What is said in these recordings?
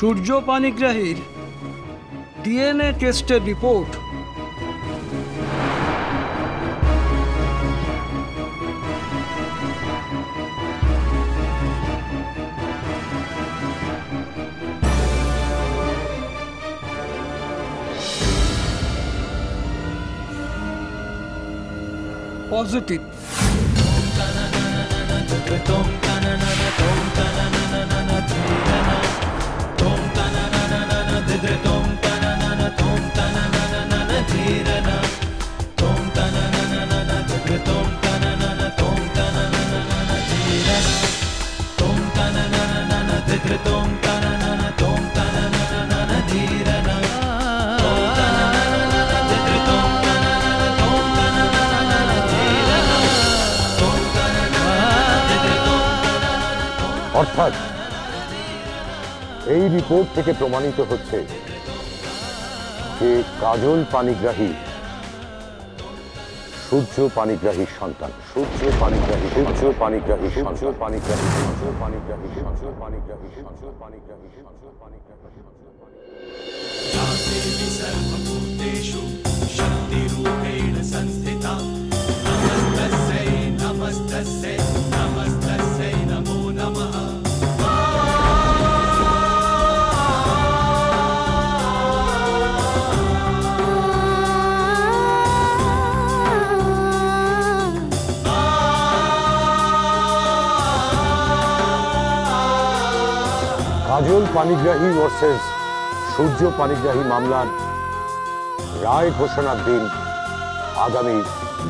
সূর্য পানিগ্রাহীর DNA টেস্টের report positive. অর্থাৎ এই রিপোর্ট থেকে প্রমাণিত হচ্ছে যে কাজল পানিগ্রাহী সূর্য পানিগ্রাহীর সন্তান। সূর্য পানিগ্রাহী সূর্য পানিগ্রাহী সূর্য পানিগ্রাহী সূর্য পানিগ্রাহী সূর্য পানিগ্রাহী সূর্য পানিগ্রাহী সূর্য পানিগ্রাহী সর্বভূতেষু শক্তিরূপেণ সংস্থিতা। নমস্তস্যৈ নমস্তস্যৈ নমস্তস্যৈ নমো নমঃ। কাজল পানিগ্রাহী ভার্সেস সূর্য পানিগ্রাহী মামলার রায় ঘোষণার দিন আগামী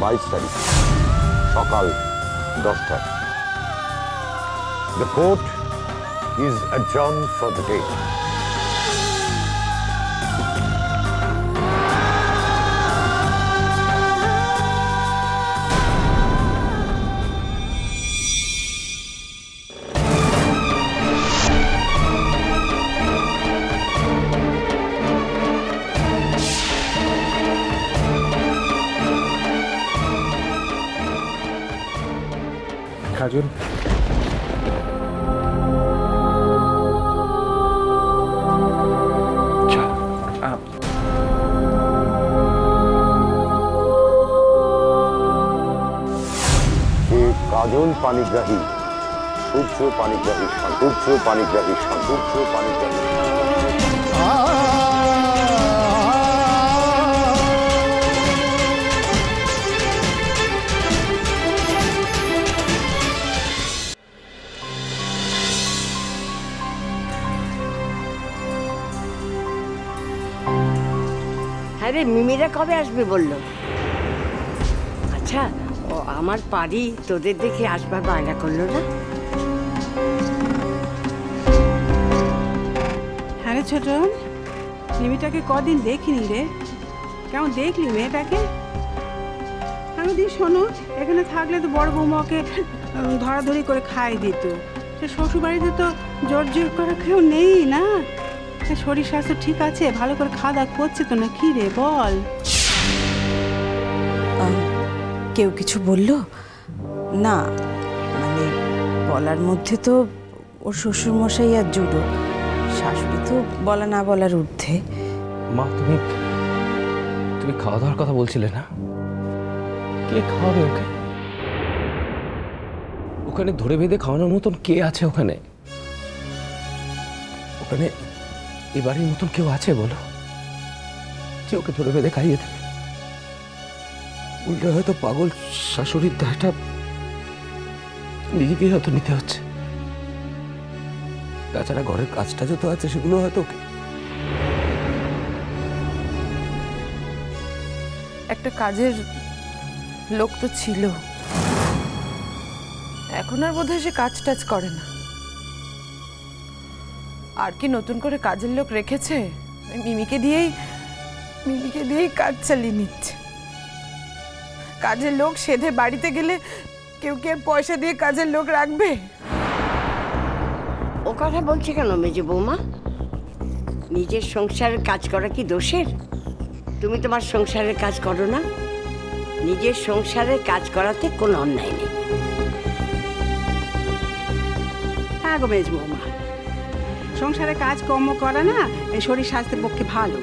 22 তারিখ সকাল 10টায়। The court is adjourned for the day. কাজল, কাজল পানিগ্রাহী সূর্য পানিগ্রাহী সূর্য পানিগ্রাহী সূর্য পানিগ্রাহী। আরে মিমিরা কবে আসবে বললো? আচ্ছা, ও আমার পারি তোদের দেখে আসবার বায়না করলো না? হ্যাঁ রে ছোট, মিমিটাকে কদিন দেখিনি রে। কেমন দেখলি মেয়েটাকে? আমি দি শোনো, এখানে থাকলে তো বড় বৌমাকে ধরাধরি করে খাই দিত। সে শ্বশুরবাড়িতে তো জোর জোর করে কেউ নেই না। শরীর স্বাস্থ্য ঠিক আছে? ভালো করে খাওয়া দাওয়া করছে তো না? কি রে বল। কেউ কিছু বললো না? মানে বলার মধ্যে তো ওর শ্বশুরমশাই আর জুডো, শাশুড়ি তো বলা না বলার ঊর্ধ্বে। মা তুমি খাওয়া দাওয়ার কথা বলছিলে না? কে খাওয়াবে ওকে? ওখানে ধরে বেঁধে খাওয়ানোর মতন কে আছে ওখানে? ওখানে এ বাড়ির মতন কেউ আছে বলো যে ওকে ধরে বেঁধে খাইয়ে দেবে? উল্টে হয়তো পাগল শাশুড়ির দায়টা নিজেকেই হয়তো নিতে হচ্ছে। তাছাড়া ঘরের কাজটা যত আছে সেগুলো হয়তো একটা কাজের লোক তো ছিল, এখন আর বোধহয় সে কাজ টাজ করে না। আর কি নতুন করে কাজের লোক রেখেছে? মিমিকে দিয়েই কাজ চালিয়ে নিচ্ছে। কাজের লোক সেধে বাড়িতে গেলে কেউ কি আর পয়সা দিয়ে কাজের লোক রাখবে? ও কথা বলছে কেন মেজে বৌমা? নিজের সংসারের কাজ করা কি দোষের? তুমি তোমার সংসারের কাজ করো না? নিজের সংসারের কাজ করাতে কোনো অন্যায় নেই। হ্যাঁ গো মেজ বৌমা, সংসারে কাজকর্ম করা না এই শরীর স্বাস্থ্যের পক্ষে ভালো।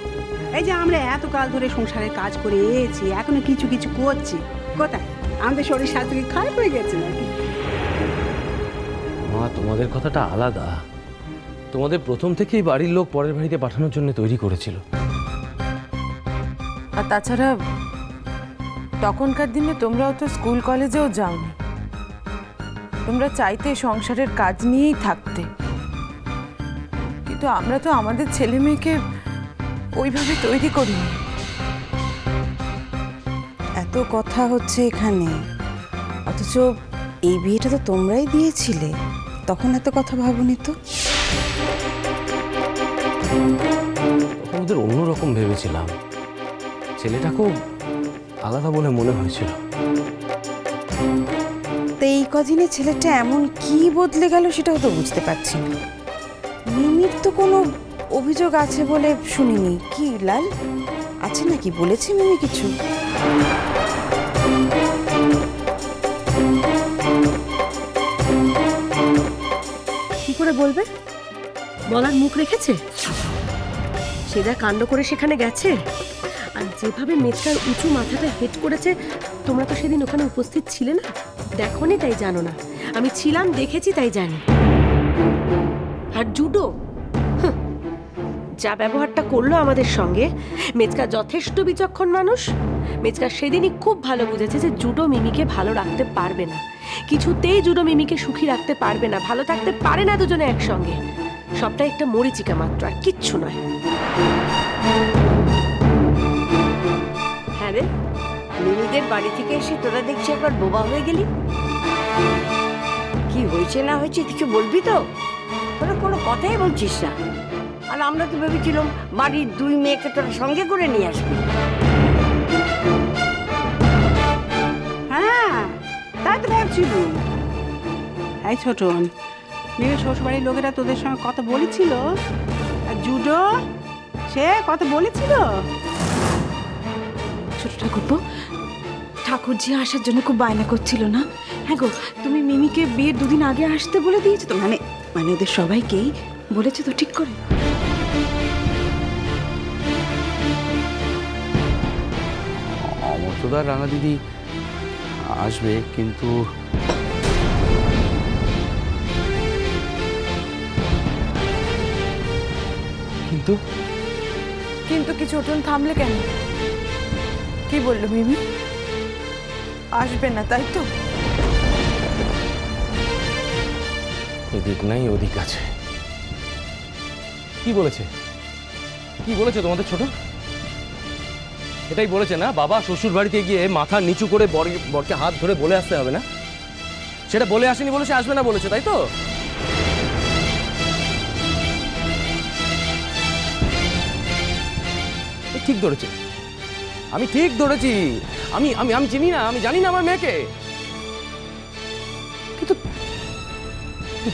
এই যে আমরা এতকাল ধরে সংসারের কাজ করে এসেছি, এখনো কিছু কিছু করছি, কোথায় আমাদের শরীর স্বাস্থ্য কি খারাপ হয়ে গেছে নাকি? মা, তোমাদের কথাটা আলাদা। তোমাদের প্রথম থেকেই বাড়ির লোক পরের বাড়িতে পাঠানোর জন্য তৈরি করেছিল। আর তাছাড়া তখনকার দিনে তোমরাও তো স্কুল কলেজেও যাওনি, তোমরা চাইতে সংসারের কাজ নিয়েই থাকতে, কিন্তু আমরা তো আমাদের ছেলে মেয়েকে ওইভাবে তৈরি করিনি। এত কথা হচ্ছে এখানে, অথচ এই বিয়েটা তো তোমরাই দিয়েছিলে, তখন এত কথা ভাবনি তো? তখন ওদের অন্যরকম ভেবেছিলাম, ছেলেটাকেও আলাদা বলে মনে হয়েছিল। তো এই কদিনে ছেলেটা এমন কি বদলে গেল সেটাও তো বুঝতে পারছি না। মিমির তো কোনো অভিযোগ আছে বলে শুনিনি, কি লাল আছে নাকি? বলেছে মিমি কিছু? কি করে বলবে? বলার মুখ রেখেছে? সেটা কাণ্ড করে সেখানে গেছে, আর যেভাবে মেজকার উঁচু মাথাটা হেড করেছে, তোমরা তো সেদিন ওখানে উপস্থিত ছিলে না, দেখোনি তাই জানো না। আমি ছিলাম, দেখেছি তাই জানি। আর জুডো যা ব্যবহারটা করলো আমাদের সঙ্গে, মেজকা যথেষ্ট বিচক্ষণ মানুষ। মেজকা সেদিনই খুব ভালো বুঝেছে যে জুডো মিমিকে ভালো রাখতে পারবে না, কিছুতেই জুডো মিমিকে সুখী রাখতে পারবে না, ভালো থাকতে পারে না দুজনে একসঙ্গে। সবটা একটা মরিচিকা মাত্র, আর কিচ্ছু নয়। হ্যাঁ রে, মিমিদের বাড়ি থেকে এসে তোরা দেখছি একবার বোবা হয়ে গেলি। কি হয়েছে না হয়েছে কিছু বলবি তো? তোরা কোনো কথাই বলছিস না। আর আমরা তো ভেবেছিলাম বাড়ির দুই মেয়েকে তোরা সঙ্গে করে নিয়ে আসবি। হ্যাঁ, তাই তো ভাবছিল। এই ছোটন, মেয়ে শ্বশুরবাড়ির লোকেরা তোদের সঙ্গে কথা বলেছিল? আর জুডো সে কথা বলেছিল? ছোট ঠাকুরপো, ঠাকুরজি আসার জন্য খুব বায়না করছিল না? হ্যাঁ গো, তুমি মিমিকে বিয়ের দুদিন আগে আসতে বলে দিয়েছো তো? মানে ওদের সবাইকেই বলেছো তো ঠিক করে? অমর্তদার রানা দিদি আসবে, কিন্তু কিন্তু কিন্তু কি ছোটন, থামলে কেন? কি বললো মিমি? আসবে না তাই তো? এদিক নাই ওদিক আছে। কি বলেছে? কি বলেছে তোমাদের ছোট? এটাই বলেছে না, বাবা শ্বশুর বাড়িতে গিয়ে মাথা নিচু করে বরকে হাত ধরে বলে আসতে হবে না? সেটা বলে আসেনি বলে সে আসবে না বলেছে, তাই তো? ঠিক ধরেছে, আমি ঠিক ধরেছি। আমি আমি আমি চিনি না, আমি জানি না আমার মেয়েকে। কিন্তু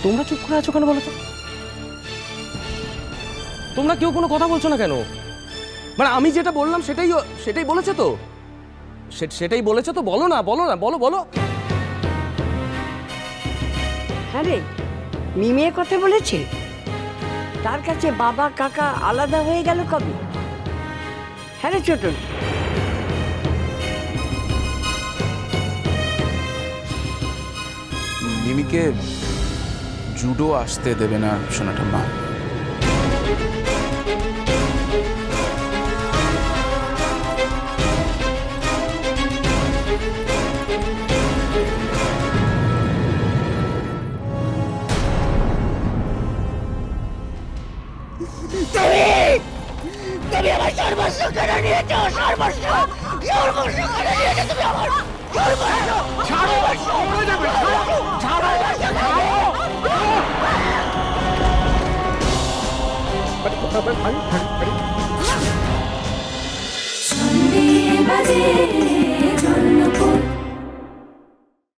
তোমরা চুপ করে আছো কেন বলো তো? তোমরা কেউ কোনো কথা বলছো না কেন? মানে আমি যেটা বললাম সেটাই বলেছে তো? সেটাই বলেছে তো? বলো না, বলো না, বলো বলো। হ্যাঁ রে, মিমির কথা বলেছে? তার কাছে বাবা কাকা আলাদা হয়ে গেল কবে? হ্যাঁ রে ছোটন। মিমিকে জুডো আসতে দেবে না সোনাটা মা। তুমি আমার সর্বস্ব কেড়ে নিয়েছো, সর্বস্ব সর্বস্ব কেড়ে নিয়েছো তুমি আমার সর্বস্ব। ছাড়ো